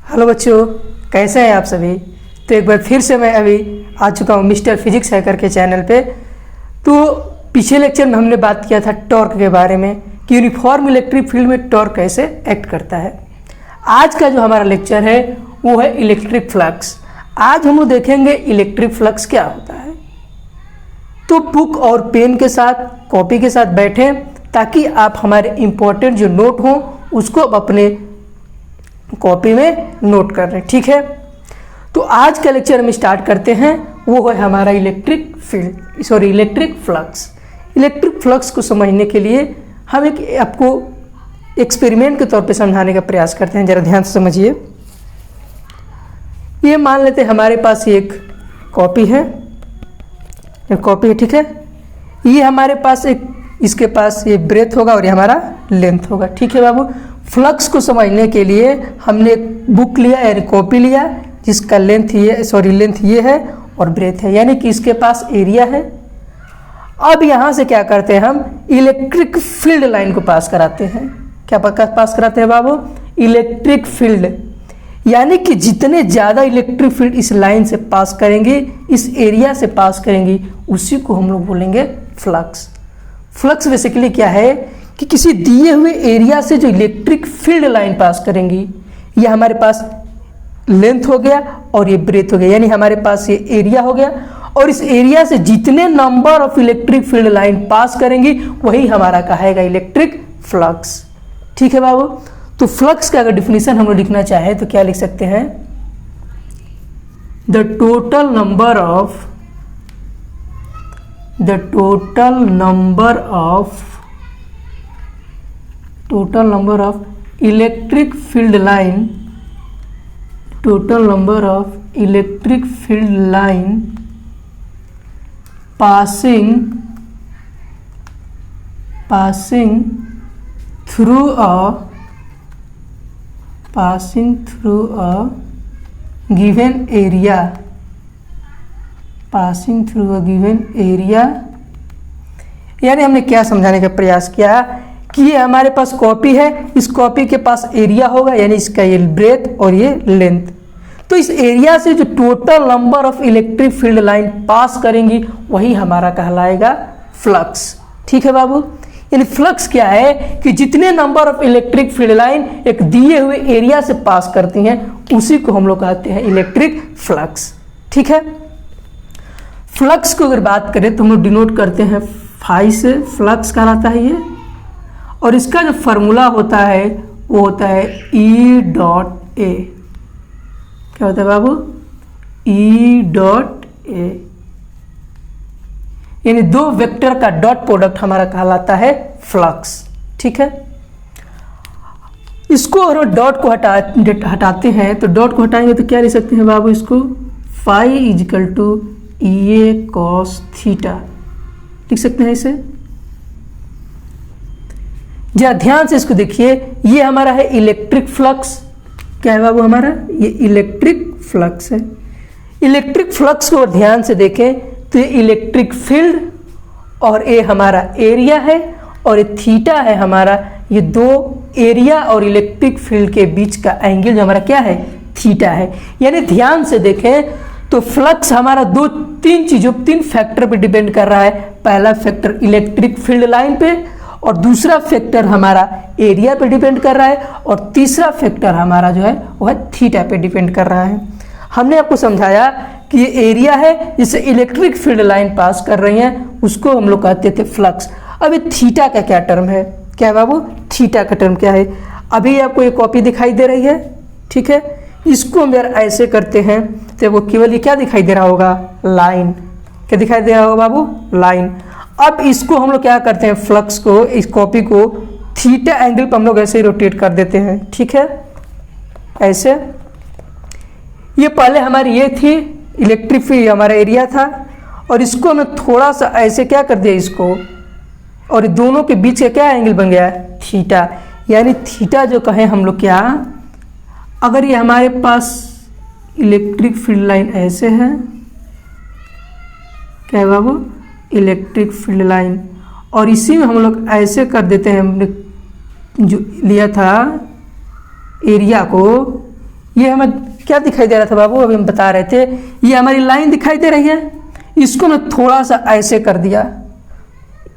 Hello बच्चों, कैसे हैं आप सभी। तो एक बार फिर से मैं अभी आ चुका हूँ मिस्टर फिजिक्स हैकर के चैनल पे। तो पिछले लेक्चर में हमने बात किया था टॉर्क के बारे में कि यूनिफॉर्म इलेक्ट्रिक फील्ड में टॉर्क कैसे एक्ट करता है। आज का जो हमारा लेक्चर है वो है इलेक्ट्रिक फ्लक्स। आज हम लोग देखेंगे इलेक्ट्रिक फ्लक्स क्या होता है। तो बुक और पेन के साथ, कॉपी के साथ बैठें ताकि आप हमारे इम्पोर्टेंट जो नोट हों उसको अपने कॉपी में नोट कर रहे हैं, ठीक है। तो आज का लेक्चर हम स्टार्ट करते हैं, वो है हमारा इलेक्ट्रिक फ्लक्स। इलेक्ट्रिक फ्लक्स को समझने के लिए हम एक आपको एक्सपेरिमेंट के तौर पे समझाने का प्रयास करते हैं। जरा ध्यान से समझिए। ये मान लेते हैं हमारे पास एक कॉपी है, ठीक है। ये हमारे पास इसके पास ये ब्रेथ होगा और ये हमारा लेंथ होगा, ठीक है बाबू। फ्लक्स को समझने के लिए हमने एक बुक लिया यानी कॉपी लिया जिसका लेंथ ये है और ब्रेथ है, यानी कि इसके पास एरिया है। अब यहाँ से क्या करते हैं, हम इलेक्ट्रिक फील्ड लाइन को पास कराते हैं। क्या पास कराते हैं बाबू? इलेक्ट्रिक फील्ड, यानी कि जितने ज़्यादा इलेक्ट्रिक फील्ड इस लाइन से पास करेंगे, इस एरिया से पास करेंगी, उसी को हम लोग बोलेंगे फ्लक्स। फ्लक्स बेसिकली क्या है कि किसी दिए हुए एरिया से जो इलेक्ट्रिक फील्ड लाइन पास करेंगी, ये हमारे पास लेंथ हो गया और ये ब्रेथ हो गया, यानी हमारे पास ये एरिया हो गया। और इस एरिया से जितने number of electric field line pass करेंगी वही हमारा कहेगा इलेक्ट्रिक फ्लक्स, ठीक है बाबू। तो फ्लक्स का अगर डिफिनीशन हम लोग लिखना चाहे तो क्या लिख सकते हैं? The total number of electric field line passing through a given area, यानी हमने क्या समझाने का प्रयास किया कि ये हमारे पास कॉपी है, इस कॉपी के पास एरिया होगा यानी इसका ये ब्रेथ और ये लेंथ। तो इस एरिया से जो total number of electric field line pass करेंगी वही हमारा कहलाएगा फ्लक्स, ठीक है बाबू। यानी फ्लक्स क्या है कि जितने number of electric field line एक दिए हुए एरिया से पास करती हैं उसी को हम लोग कहते हैं इलेक्ट्रिक फ्लक्स, ठीक है। फ्लक्स को अगर बात करें तो हम लोग डिनोट करते हैं फाई से, फ्लक्स कहलाता है ये। और इसका जो फॉर्मूला होता है वो होता है E डॉट ए। क्या होता है बाबू? E डॉट ए, यानी दो वेक्टर का डॉट प्रोडक्ट हमारा कहलाता है फ्लक्स, ठीक है। इसको अगर डॉट को हटाते हैं तो डॉट को हटाएंगे तो क्या लिख सकते हैं बाबू? इसको phi is equal to EA cos theta लिख सकते हैं इसे। जरा ध्यान से इसको देखिए, ये हमारा है इलेक्ट्रिक फ्लक्स। क्या है बाबू हमारा? ये इलेक्ट्रिक फ्लक्स है। इलेक्ट्रिक फ्लक्स को ध्यान से देखें तो ये इलेक्ट्रिक फील्ड और ये हमारा एरिया है और ये थीटा है हमारा। ये दो एरिया और इलेक्ट्रिक फील्ड के बीच का एंगल जो हमारा क्या है? थीटा है। यानी ध्यान से देखें तो फ्लक्स हमारा तीन फैक्टर पे डिपेंड कर रहा है। पहला फैक्टर इलेक्ट्रिक फील्ड लाइन पे, और दूसरा फैक्टर हमारा एरिया पे डिपेंड कर रहा है, और तीसरा फैक्टर हमारा जो है वह थीटा पे डिपेंड कर रहा है। हमने आपको समझाया कि ये एरिया है जिससे इलेक्ट्रिक फील्ड लाइन पास कर रही हैं, उसको हम लोग कहते थे फ्लक्स। अब ये थीटा का क्या टर्म है? क्या है बाबू? थीटा का टर्म क्या है? अभी आपको ये कॉपी दिखाई दे रही है, ठीक है। इसको हम जरा ऐसे करते हैं तो वो केवल ये क्या दिखाई दे रहा होगा? लाइन। क्या दिखाई दे रहा होगा बाबू? लाइन। अब इसको हम लोग क्या करते हैं? फ्लक्स को, इस कॉपी को थीटा एंगल पर हम लोग ऐसे ही रोटेट कर देते हैं, ठीक है, ऐसे। ये पहले हमारी ये थी इलेक्ट्रिक फील्ड, हमारा एरिया था, और इसको हमें थोड़ा सा ऐसे क्या कर दिया इसको, और दोनों के बीच का क्या एंगल बन गया? थीटा। यानी थीटा जो कहें हम लोग क्या, अगर ये हमारे पास इलेक्ट्रिक फील्ड लाइन ऐसे है, क्या है बाबू? इलेक्ट्रिक फील्ड लाइन, और इसी में हम लोग ऐसे कर देते हैं, हमने जो लिया था एरिया को, ये हमें क्या दिखाई दे रहा था बाबू, अभी हम बता रहे थे, ये हमारी लाइन दिखाई दे रही है, इसको मैं थोड़ा सा ऐसे कर दिया,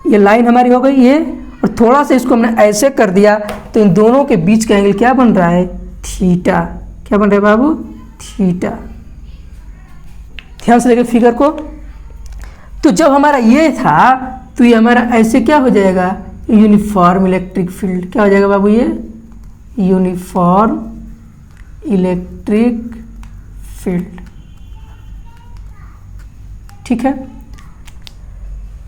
ये लाइन हमारी हो गई ये, और थोड़ा सा इसको हमने ऐसे कर दिया, तो इन दोनों के बीच का एंगल क्या बन रहा है, थीटा। क्या बन रहा है बाबू, थीटा। ध्यान से देखिए फिगर को। तो जब हमारा ये था तो ये हमारा ऐसे क्या हो जाएगा, यूनिफॉर्म इलेक्ट्रिक फील्ड। क्या हो जाएगा बाबू, ये यूनिफॉर्म इलेक्ट्रिक फील्ड। ठीक है,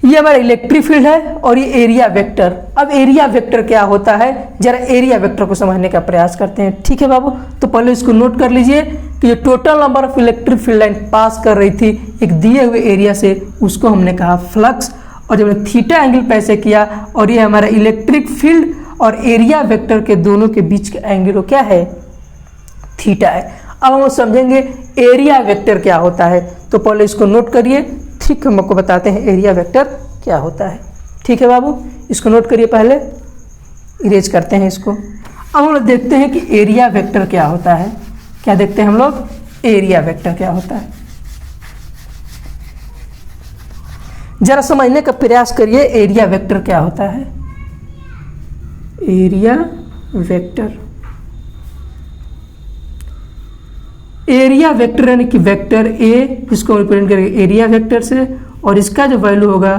ये हमारा इलेक्ट्रिक फील्ड है और ये एरिया वेक्टर। अब एरिया वेक्टर क्या होता है, जरा एरिया वेक्टर को समझने का प्रयास करते हैं। ठीक है बाबू, तो पहले इसको नोट कर लीजिए कि जो total number of electric field line pass कर रही थी एक दिए हुए एरिया से, उसको हमने कहा फ्लक्स। और जब हमने थीटा एंगल पैसे किया और ये हमारा इलेक्ट्रिक फील्ड और एरिया वेक्टर के दोनों के बीच का एंगल क्या है, थीटा है। अब हम समझेंगे एरिया वेक्टर क्या होता है, तो पहले इसको नोट करिए, ठीक हम आपको बताते हैं एरिया वेक्टर क्या होता है। ठीक है बाबू, इसको नोट करिए, पहले इरेज करते हैं इसको। अब हम लोग देखते हैं कि एरिया वेक्टर क्या होता है। क्या देखते हैं हम लोग, एरिया वेक्टर क्या होता है, जरा समझने का प्रयास करिए एरिया वेक्टर क्या होता है। एरिया वेक्टर, एरिया वेक्टर यानी कि वेक्टर ए, जिसको रिप्रेजेंट करेंगे एरिया वेक्टर से, और इसका जो वैल्यू होगा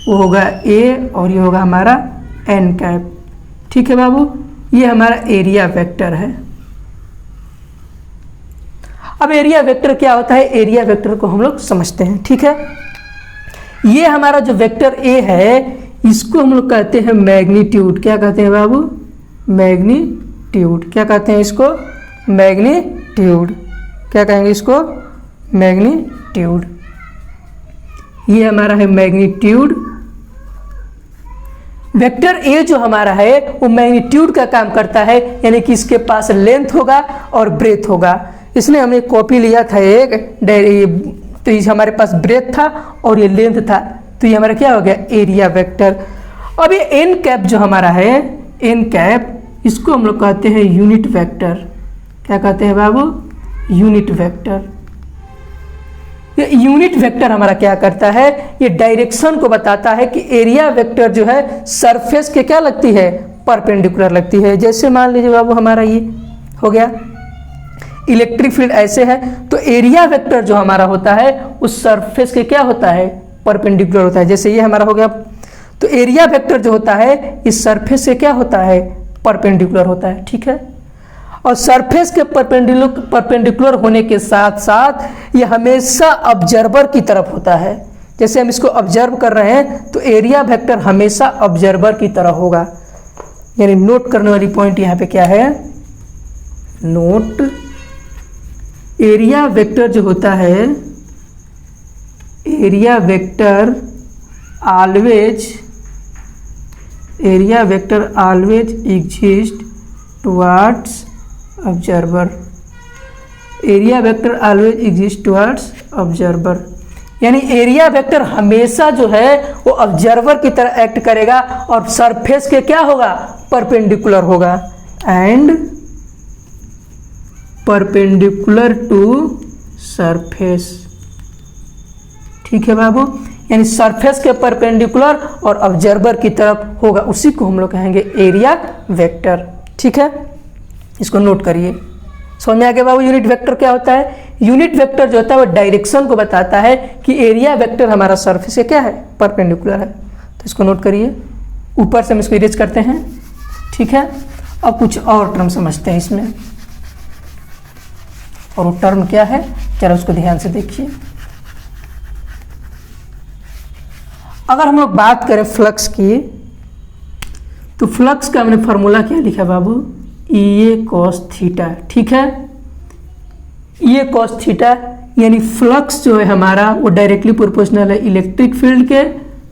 वो होगा ए और ये होगा हमारा एन कैप। ठीक है बाबू, ये हमारा एरिया वेक्टर है। अब एरिया वेक्टर क्या होता है, एरिया वेक्टर को हम लोग समझते हैं। ठीक है, ये हमारा जो वेक्टर ए है इसको हम लोग कहते हैं मैग्नीट्यूड। क्या कहते हैं बाबू, मैग्नीट्यूड। क्या कहते हैं इसको, मैग्नीट्यूड। क्या कहेंगे इसको, मैग्नीट्यूड। ये हमारा है मैग्नीट्यूड। वेक्टर ए जो हमारा है वो मैग्नीट्यूड का काम करता है, यानी कि इसके पास लेंथ होगा और ब्रेथ होगा। इसने हमने कॉपी लिया था एक, तो ये हमारे पास ब्रेथ था और ये लेंथ था, तो ये हमारा क्या हो गया, एरिया वेक्टर। अब ये एन कैप जो हमारा है, एन कैप, इसको हम लोग कहते हैं यूनिट वेक्टर। क्या कहते हैं बाबू, यूनिट वेक्टर। ये यूनिट वेक्टर हमारा क्या करता है, ये डायरेक्शन को बताता है कि एरिया वेक्टर जो है सरफेस के क्या लगती है, परपेंडिकुलर लगती है। जैसे मान लीजिए बाबू हमारा ये हो गया इलेक्ट्रिक फील्ड ऐसे है, तो एरिया वेक्टर जो हमारा होता है उस सरफेस के क्या होता है, परपेंडिकुलर होता है। जैसे ये हमारा हो गया, तो एरिया वेक्टर जो होता है इस सरफेस से क्या होता है, परपेंडिकुलर होता है। ठीक है, और सरफेस के परपेंडिकुलर होने के साथ साथ ये हमेशा ऑब्जर्वर की तरफ होता है। जैसे हम इसको ऑब्जर्व कर रहे हैं तो एरिया वेक्टर हमेशा ऑब्जर्वर की तरह होगा। यानी नोट करने वाली पॉइंट यहाँ पे क्या है, नोट, एरिया वेक्टर जो होता है, area vector always, area vector always exist towards observer. Area vector always exist towards observer, यानी एरिया वेक्टर हमेशा जो है वो ऑब्जर्वर की तरह एक्ट करेगा और सरफेस के क्या होगा, परपेंडिकुलर होगा, एंड परपेंडिकुलर टू सरफेस। ठीक है बाबू, यानी सरफेस के परपेंडिकुलर और ऑब्जर्वर की तरफ होगा, उसी को हम लोग कहेंगे एरिया वेक्टर। ठीक है, इसको नोट करिए। समझ में आ गया बाबू यूनिट वेक्टर क्या होता है। यूनिट वेक्टर जो होता है वो डायरेक्शन को बताता है कि एरिया वेक्टर हमारा सरफेस से क्या है, परपेंडिकुलर है। तो इसको नोट करिए, ऊपर से हम इसको इरेज करते हैं। ठीक है, अब कुछ और टर्म समझते हैं इसमें, और वो टर्म क्या है जरा उसको ध्यान से देखिए। अगर हम लोग बात करें फ्लक्स की, तो फ्लक्स का हमने फॉर्मूला क्या लिखा बाबू, ई कॉस थीटा। ठीक है, ये कॉस थीटा, यानी फ्लक्स जो है हमारा वो डायरेक्टली प्रोपोर्शनल है इलेक्ट्रिक फील्ड के,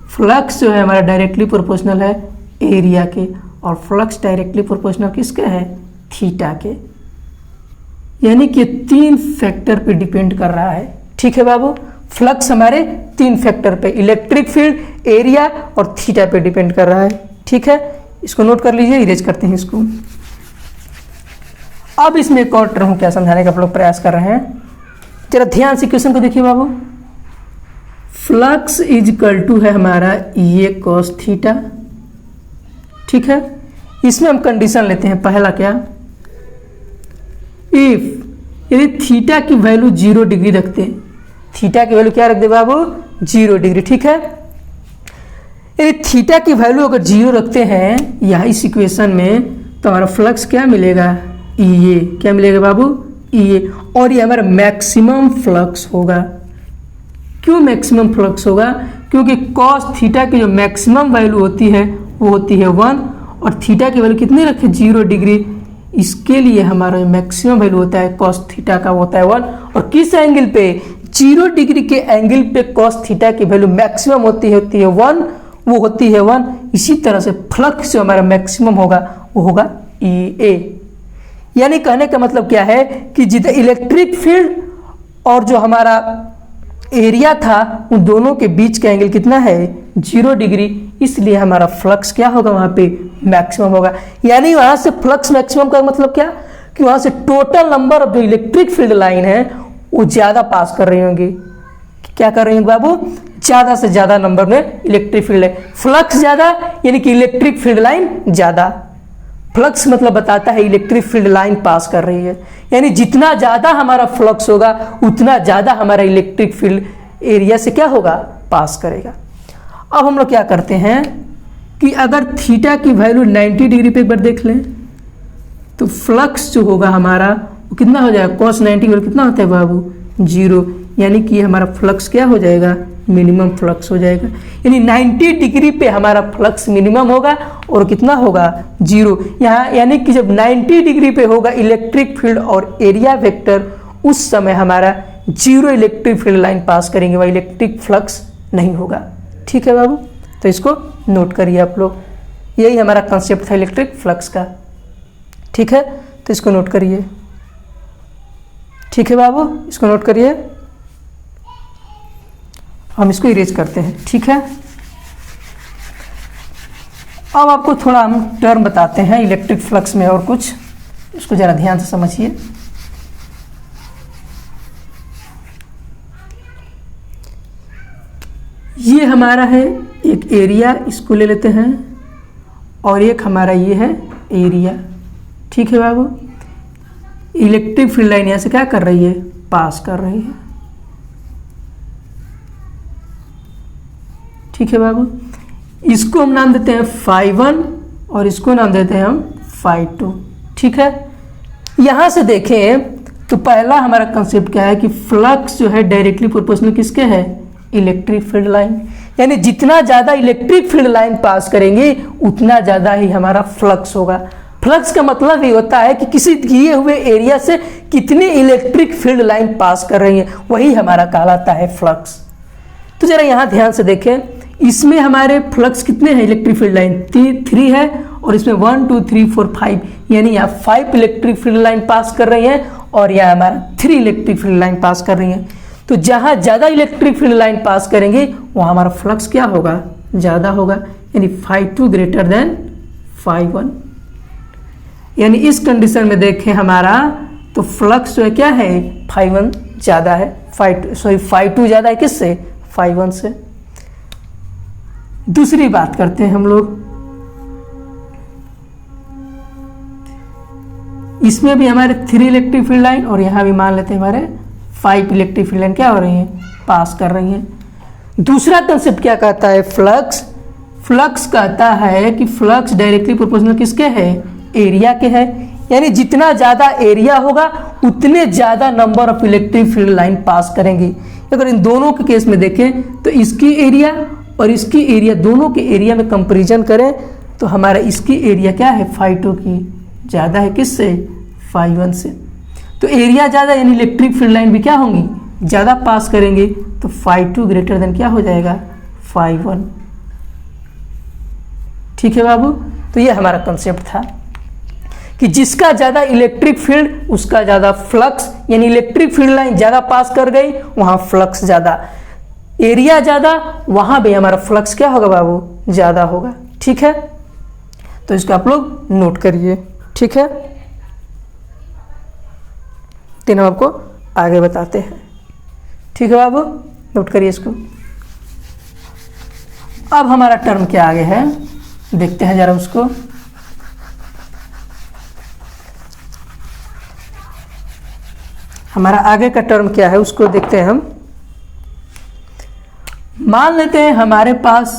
फ्लक्स जो है हमारा डायरेक्टली प्रोपोर्शनल है एरिया के, और फ्लक्स डायरेक्टली प्रोपोर्शनल किसके है, थीटा के। यानी कि 3 फैक्टर पे डिपेंड कर रहा है। ठीक है बाबू, फ्लक्स हमारे 3 फैक्टर पे, इलेक्ट्रिक फील्ड, एरिया और थीटा पे डिपेंड कर रहा है। ठीक है, इसको नोट कर लीजिए, इरेज करते हैं इसको। अब इसमें एक और टर्म क्या समझाने का आप लोग प्रयास कर रहे हैं, जरा ध्यान से क्वेश्चन को देखिए बाबू। फ्लक्स इज इक्वल टू है हमारा ये कॉस थीटा, ठीक है। इसमें हम कंडीशन लेते हैं, पहला क्या, इफ यदि थीटा की वैल्यू 0 डिग्री रखते हैं, थीटा की वैल्यू क्या रख दे बाबू 0 डिग्री, ठीक है। यदि थीटा की वैल्यू अगर 0 रखते हैं यहाँ इस इक्वेशन में, तो हमारा फ्लक्स क्या मिलेगा, ये क्या मिलेगा बाबू, ये, और ये हमारा मैक्सिमम फ्लक्स होगा। क्यों मैक्सिमम फ्लक्स होगा, क्योंकि कॉस थीटा की जो मैक्सिमम वैल्यू होती है वो होती है 1, और थीटा की वैल्यू कितनी रखे 0 डिग्री, इसके लिए हमारा मैक्सिमम वैल्यू होता है कॉस थीटा का होता है 1, और किस एंगल पे, 0 डिग्री के एंगल पे कॉस थीटा की वैल्यू मैक्सिमम होती है 1, वो होती है 1। इसी तरह से फ्लक्स जो हमारा मैक्सिमम होगा वो होगा E A। यानी कहने का मतलब क्या है कि जितना इलेक्ट्रिक फील्ड और जो हमारा एरिया था उन दोनों के बीच का एंगल कितना है 0 डिग्री, इसलिए हमारा फ्लक्स क्या होगा वहां पे मैक्सिमम होगा। यानी वहां से फ्लक्स मैक्सिमम का मतलब क्या, कि वहां से टोटल नंबर ऑफ जो इलेक्ट्रिक फील्ड लाइन है वो ज्यादा पास कर रही होंगी। क्या कर रही होंगी बाबू, ज्यादा से ज्यादा नंबर में इलेक्ट्रिक फील्ड है, फ्लक्स ज्यादा यानी कि इलेक्ट्रिक फील्ड लाइन ज्यादा। फ्लक्स मतलब बताता है इलेक्ट्रिक फील्ड लाइन पास कर रही है, यानी जितना ज्यादा हमारा फ्लक्स होगा उतना ज्यादा हमारा इलेक्ट्रिक फील्ड एरिया से क्या होगा पास करेगा। अब हम लोग क्या करते हैं कि अगर थीटा की वैल्यू 90 डिग्री पे एक बार देख लें, तो फ्लक्स जो होगा हमारा वो कितना हो जाएगा, cos 90 की वैल्यू कितना होता है बाबू 0, यानी कि हमारा फ्लक्स क्या हो जाएगा मिनिमम फ्लक्स हो जाएगा। यानी 90 डिग्री पे हमारा फ्लक्स मिनिमम होगा और कितना होगा 0। यहाँ यानी कि जब 90 डिग्री पे होगा इलेक्ट्रिक फील्ड और एरिया वेक्टर, उस समय हमारा 0 इलेक्ट्रिक फील्ड लाइन पास करेंगे, वह इलेक्ट्रिक फ्लक्स नहीं होगा। ठीक है बाबू, तो इसको नोट करिए आप लोग, यही हमारा कॉन्सेप्ट था इलेक्ट्रिक फ्लक्स का। ठीक है, तो इसको नोट करिए। ठीक है बाबू, इसको नोट करिए, हम इसको इरेज करते हैं। ठीक है, अब आपको थोड़ा हम टर्म बताते हैं इलेक्ट्रिक फ्लक्स में और कुछ, इसको जरा ध्यान से समझिए। ये हमारा है एक एरिया, इसको ले लेते हैं, और एक हमारा ये है एरिया। ठीक है बाबू, इलेक्ट्रिक फील्ड लाइन यहां से क्या कर रही है, पास कर रही है। ठीक है बाबू, इसको हम नाम देते हैं φ1 और इसको नाम देते हैं हम φ2। ठीक है, यहां से देखें तो पहला हमारा कंसेप्ट क्या है कि फ्लक्स जो है डायरेक्टली प्रोपोर्शनल किसके है, इलेक्ट्रिक फील्ड लाइन। यानी जितना ज्यादा इलेक्ट्रिक फील्ड लाइन पास करेंगे उतना ज्यादा ही हमारा फ्लक्स होगा। फ्लक्स का मतलब ये होता है कि किसी दिए हुए एरिया से कितनी इलेक्ट्रिक फील्ड लाइन पास कर रही है, वही हमारा कहलाता है फ्लक्स। तो जरा यहां ध्यान से देखें, इसमें हमारे फ्लक्स कितने हैं, इलेक्ट्रिक फील्ड लाइन 3 है, और इसमें 1 2 3 4 5, यानी यहाँ 5 इलेक्ट्रिक फील्ड लाइन पास कर रही है और यहाँ हमारा 3 इलेक्ट्रिक फील्ड लाइन पास कर रही है। तो जहां ज्यादा इलेक्ट्रिक फील्ड लाइन पास करेंगे वहां हमारा फ्लक्स क्या होगा, ज्यादा होगा, यानी φ2 ग्रेटर देन φ1। यानी इस कंडीशन में देखें हमारा तो फ्लक्स जो है क्या है, φ1 ज्यादा है, φ2 ज्यादा है किससे, φ1 से। दूसरी बात करते हैं हम लोग, इसमें भी हमारे 3 इलेक्ट्रिक फील्ड लाइन और यहां भी मान लेते हैं हमारे 5 इलेक्ट्रिक फील्ड लाइन क्या हो रही हैं, पास कर रही हैं। दूसरा कंसेप्ट क्या कहता है, फ्लक्स कहता है कि फ्लक्स डायरेक्टली प्रोपोर्शनल किसके है, एरिया के है। यानी जितना ज्यादा एरिया होगा उतने ज्यादा number of electric field line pass करेंगी। अगर इन दोनों के केस में देखें तो इसकी एरिया और इसकी एरिया, दोनों के एरिया में कंपैरिजन करें तो हमारा इसकी एरिया क्या है, φ2 की ज्यादा है किससे, φ1 से। तो एरिया ज्यादा यानी इलेक्ट्रिक फील्ड लाइन भी क्या होंगी, ज्यादा पास करेंगे, तो φ2 ग्रेटर देन क्या हो जाएगा, φ1। ठीक है बाबू, तो ये हमारा कंसेप्ट था कि जिसका ज्यादा इलेक्ट्रिक फील्ड उसका ज्यादा फ्लक्स, यानी इलेक्ट्रिक फील्ड लाइन ज्यादा पास कर गई वहां फ्लक्स ज्यादा, एरिया ज्यादा वहां भी हमारा फ्लक्स क्या होगा बाबू, ज्यादा होगा। ठीक है, तो इसको आप लोग नोट करिए। ठीक है, देन हम आपको आगे बताते हैं। ठीक है बाबू, नोट करिए इसको। अब हमारा टर्म क्या आगे है देखते हैं जरा उसको। हमारा आगे का टर्म क्या है उसको देखते हैं हम। मान लेते हैं हमारे पास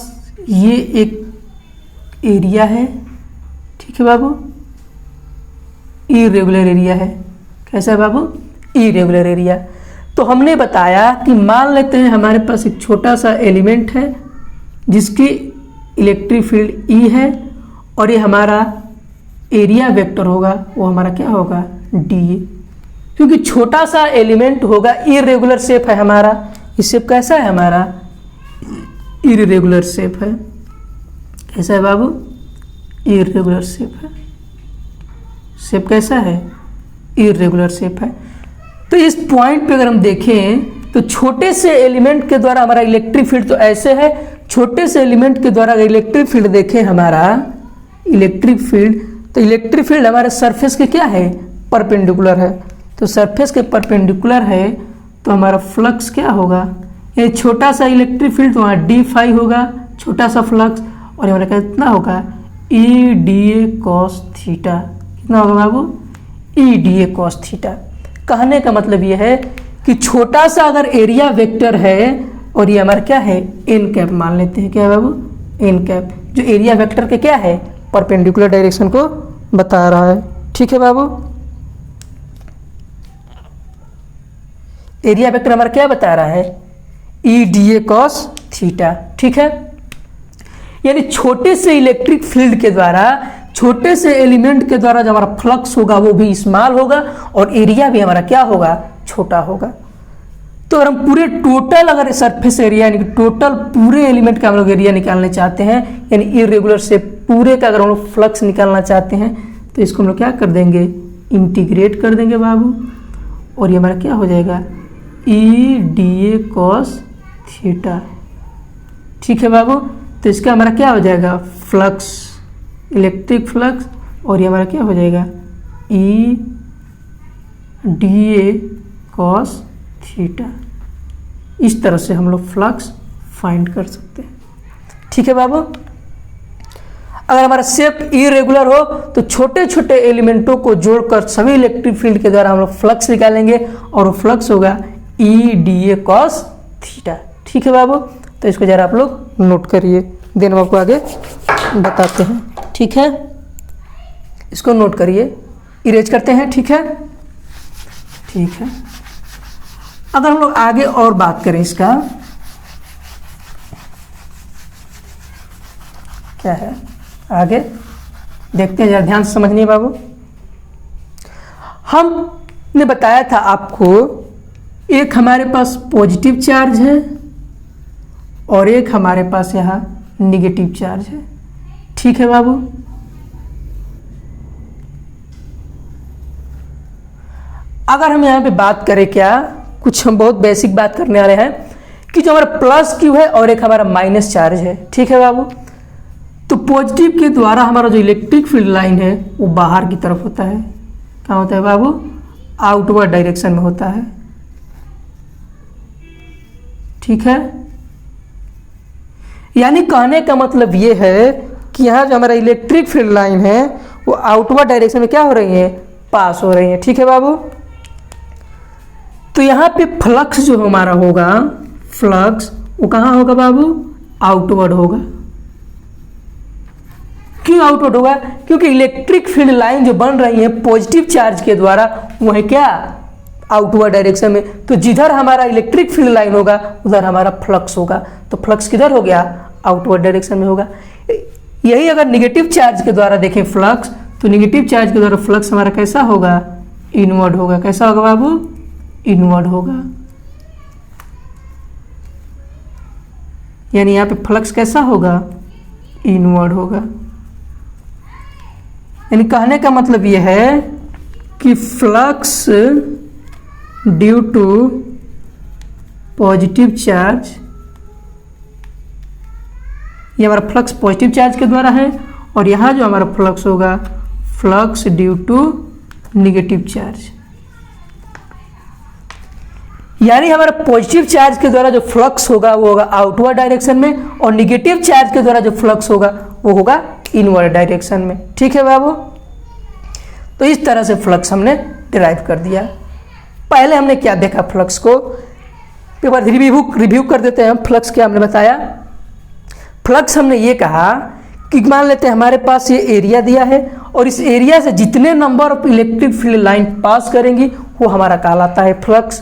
ये एक एरिया है, ठीक है बाबू, इरेगुलर एरिया है। कैसा है बाबू? Irregular area. तो हमने बताया कि मान लेते हैं हमारे पास एक छोटा सा एलिमेंट है जिसकी इलेक्ट्रिक फील्ड ई है और ये हमारा एरिया वेक्टर होगा, वो हमारा क्या होगा? डी। क्योंकि छोटा सा एलिमेंट होगा, इरेगुलर शेप है हमारा। ये शेप कैसा है हमारा? इरेगुलर शेप है। कैसा है बाबू? इरेगुलर शेप है। शेप कैसा है? इरेगुलर शेप है। तो इस पॉइंट पे अगर हम देखें तो छोटे से एलिमेंट के द्वारा हमारा इलेक्ट्रिक फील्ड तो ऐसे है, छोटे से एलिमेंट के द्वारा अगर इलेक्ट्रिक फील्ड देखें हमारा इलेक्ट्रिक फील्ड, तो इलेक्ट्रिक फील्ड हमारे सरफेस के क्या है? परपेंडिकुलर है। तो सरफेस के परपेंडिकुलर है तो हमारा फ्लक्स क्या होगा? ये छोटा सा इलेक्ट्रिक फील्ड तो वहाँ डी फाई होगा, छोटा सा फ्लक्स, और हमारा कितना होगा? E d A cos theta. कितना होगा बाबू? E d A cos theta. कहने का मतलब ये है कि छोटा सा अगर एरिया वेक्टर है और ये हमारा क्या है? एन कैप मान लेते हैं। क्या है बाबू? एन कैप, जो एरिया वेक्टर के क्या है? परपेंडिकुलर डायरेक्शन को बता रहा है। ठीक है बाबू, एरिया वेक्टर हमारा क्या बता रहा है? ई डी ए कॉस थीटा। ठीक है, यानी छोटे से इलेक्ट्रिक फील्ड के द्वारा, छोटे से एलिमेंट के द्वारा जो हमारा फ्लक्स होगा वो भी स्मॉल होगा और एरिया भी हमारा क्या होगा? छोटा होगा। तो अगर हम पूरे टोटल अगर सरफेस एरिया यानी कि टोटल पूरे एलिमेंट का हम लोग एरिया निकालना चाहते हैं, यानी इरेगुलर से पूरे का अगर हम लोग फ्लक्स निकालना चाहते हैं तो इसको हम लोग क्या कर देंगे? इंटीग्रेट कर देंगे बाबू, और ये हमारा क्या हो जाएगा? ई डी ए कॉस थीटा। ठीक है बाबू, तो इसका हमारा क्या हो जाएगा? फ्लक्स, इलेक्ट्रिक फ्लक्स, और ये हमारा क्या हो जाएगा? ई डी ए कॉस थीटा। इस तरह से हम लोग फ्लक्स फाइंड कर सकते हैं। ठीक है बाबू, अगर हमारा शेप इरेगुलर हो तो छोटे छोटे एलिमेंटों को जोड़कर सभी इलेक्ट्रिक फील्ड के द्वारा हम लोग फ्लक्स निकालेंगे और वो फ्लक्स होगा E d A cos theta. ठीक है बाबू, तो इसको जरा आप लोग नोट करिए, देन हम आपको आगे बताते हैं। ठीक है, इसको नोट करिए, इरेज करते हैं। ठीक है, ठीक है। अगर हम लोग आगे और बात करें इसका क्या है आगे देखते हैं, जरा ध्यान से समझनिए बाबू। हमने बताया था आपको एक हमारे पास पॉजिटिव चार्ज है और एक हमारे पास यहाँ निगेटिव चार्ज है। ठीक है बाबू, अगर हम यहाँ पे बात करें, क्या कुछ हम बहुत बेसिक बात करने वाले हैं कि जो हमारा प्लस क्यू है और एक हमारा माइनस चार्ज है। ठीक है बाबू, तो पॉजिटिव के द्वारा हमारा जो इलेक्ट्रिक फील्ड लाइन है वो बाहर की तरफ होता है। क्या होता है बाबू? आउटवर्ड डायरेक्शन में होता है। ठीक है, यानी कहने का मतलब ये है कि यहाँ जो हमारा इलेक्ट्रिक फील्ड लाइन है वो आउटवर्ड डायरेक्शन में क्या हो रही है? पास हो रही है। ठीक है बाबू, तो यहाँ पे फ्लक्स जो हमारा होगा, फ्लक्स वो कहाँ होगा बाबू? आउटवर्ड होगा। क्यों आउटवर्ड होगा? क्योंकि इलेक्ट्रिक फील्ड लाइन जो बन रही है पॉजिटिव चार्ज के द्वारा वो है क्या? आउटवर्ड डायरेक्शन में। तो जिधर हमारा इलेक्ट्रिक फील्ड लाइन होगा उधर हमारा फ्लक्स होगा। तो फ्लक्स किधर हो गया? आउटवर्ड डायरेक्शन में होगा। यही अगर निगेटिव चार्ज के द्वारा देखें फ्लक्स, तो निगेटिव चार्ज के द्वारा फ्लक्स हमारा कैसा होगा? इनवर्ड होगा। कैसा होगा बाबू? इनवर्ड होगा। यानी यहाँ पे फ्लक्स कैसा होगा? इनवर्ड होगा। यानी कहने का मतलब यह है कि flux due to positive charge, ये हमारा फ्लक्स पॉजिटिव चार्ज के द्वारा है, और यहाँ जो हमारा फ्लक्स होगा flux due to negative charge. यानी हमारा पॉजिटिव चार्ज के द्वारा जो फ्लक्स होगा वो होगा आउटवर्ड डायरेक्शन में, और निगेटिव चार्ज के द्वारा जो फ्लक्स होगा वो होगा इनवर्ड डायरेक्शन में। ठीक है बाबू, तो इस तरह से फ्लक्स हमने डिराइव कर दिया। पहले हमने क्या देखा फ्लक्स को, एक बार रिव्यू कर देते हैं। फ्लक्स क्या हमने बताया, फ्लक्स हमने ये कहा कि मान लेते हैं हमारे पास ये एरिया दिया है और इस एरिया से जितने number of electric field line pass करेंगी वो हमारा कहलाता है फ्लक्स।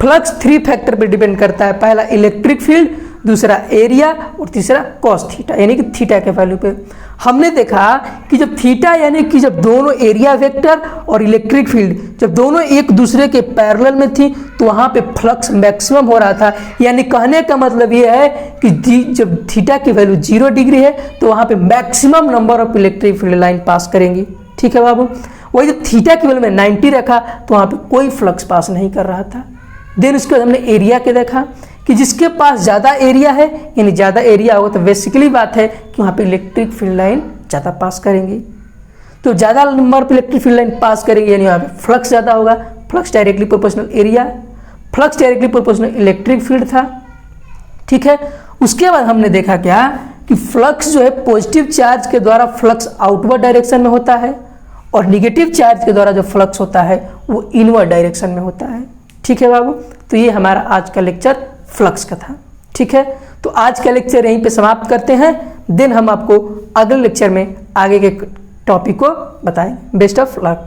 फ्लक्स 3 फैक्टर पे डिपेंड करता है, पहला इलेक्ट्रिक फील्ड, दूसरा एरिया और तीसरा कॉस थीटा, यानी कि थीटा के वैल्यू पे। हमने देखा कि जब थीटा यानी कि जब दोनों एरिया वेक्टर और इलेक्ट्रिक फील्ड जब दोनों एक दूसरे के पैरेलल में थी तो वहाँ पे फ्लक्स मैक्सिमम हो रहा था। यानी कहने का मतलब ये है कि जब थीटा की वैल्यू 0 डिग्री है तो वहाँ पे maximum number of electric field line pass करेंगी। ठीक है बाबू, वही जब थीटा की वैल्यू में 90 रखा तो वहाँ पे कोई फ्लक्स पास नहीं कर रहा था। देन उसके बाद हमने एरिया के देखा कि जिसके पास ज़्यादा एरिया है, यानी ज़्यादा एरिया होगा तो बेसिकली बात है कि वहाँ पे इलेक्ट्रिक फील्ड लाइन ज़्यादा पास करेंगी। तो ज़्यादा नंबर पर इलेक्ट्रिक फील्ड लाइन पास करेंगे यानी वहाँ पे फ्लक्स ज़्यादा होगा। Flux directly proportional area, flux directly proportional electric field था। ठीक है, उसके बाद हमने देखा क्या कि फ्लक्स जो है पॉजिटिव चार्ज के द्वारा फ्लक्स आउटवर्ड डायरेक्शन में होता है और निगेटिव चार्ज के द्वारा जो फ्लक्स होता है वो इनवर्ड डायरेक्शन में होता है। ठीक है बाबू, तो ये हमारा आज का लेक्चर फ्लक्स का था। ठीक है, तो आज का लेक्चर यहीं पे समाप्त करते हैं। देन हम आपको अगले लेक्चर में आगे के टॉपिक को बताएं। Best of luck.